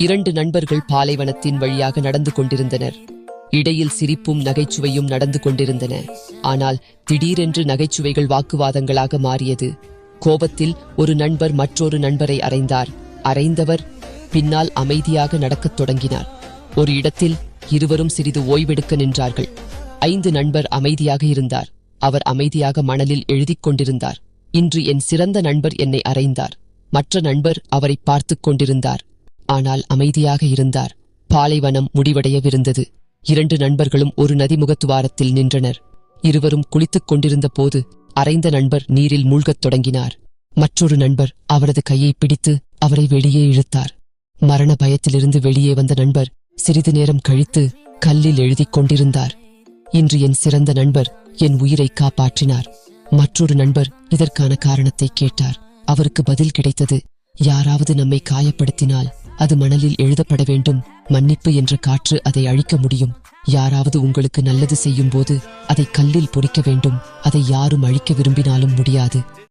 2 நண்பர்கள் பாலைவனத்தின் வழியாக நடந்து கொண்டிருந்தனர். இடையில் சிரிப்பும் நகைச்சுவையும் நடந்து கொண்டிருந்தன. ஆனால் திடீரென்று நகைச்சுவைகள் வாக்குவாதங்களாக மாறியது. கோபத்தில் ஒரு நண்பர் மற்றொரு நண்பரை அறைந்தார். அறைந்தவர் பின்னால் அமைதியாக நடக்கத் தொடங்கினார். ஒரு இடத்தில் இருவரும் சிறிது ஓய்வெடுக்க நின்றார்கள். 5 நண்பர் அமைதியாக இருந்தார். அவர் அமைதியாக மணலில் எழுதிக் கொண்டிருந்தார். இன்று என் சிறந்த நண்பர் என்னை அறைந்தார். மற்ற நண்பர் அவரை பார்த்துக் கொண்டிருந்தார். ஆனால் அமைதியாக இருந்தார். பாலைவனம் முடிவடையவிருந்தது. 2 நண்பர்களும் ஒரு நதிமுகத்துவாரத்தில் நின்றனர். இருவரும் குளித்துக் கொண்டிருந்த போது அறைந்த நண்பர் நீரில் மூழ்கத் தொடங்கினார். மற்றொரு நண்பர் அவரது கையை பிடித்து அவரை வெளியே இழுத்தார். மரண பயத்திலிருந்து வெளியே வந்த நண்பர் சிறிது நேரம் கழித்து கல்லில் எழுதிக் கொண்டிருந்தார். இன்று என் சிறந்த நண்பர் என் உயிரை காப்பாற்றினார். மற்றொரு நண்பர் இதற்கான காரணத்தை கேட்டார். அவருக்கு பதில் கிடைத்தது. யாராவது நம்மை காயப்படுத்தினால் அது மணலில் எழுதப்பட வேண்டும். மன்னிப்பு என்ற காற்று அதை அழிக்க முடியும். யாராவது உங்களுக்கு நல்லது செய்யும் போது அதை கல்லில் பொறிக்க வேண்டும். அதை யாரும் அழிக்க விரும்பினாலும் முடியாது.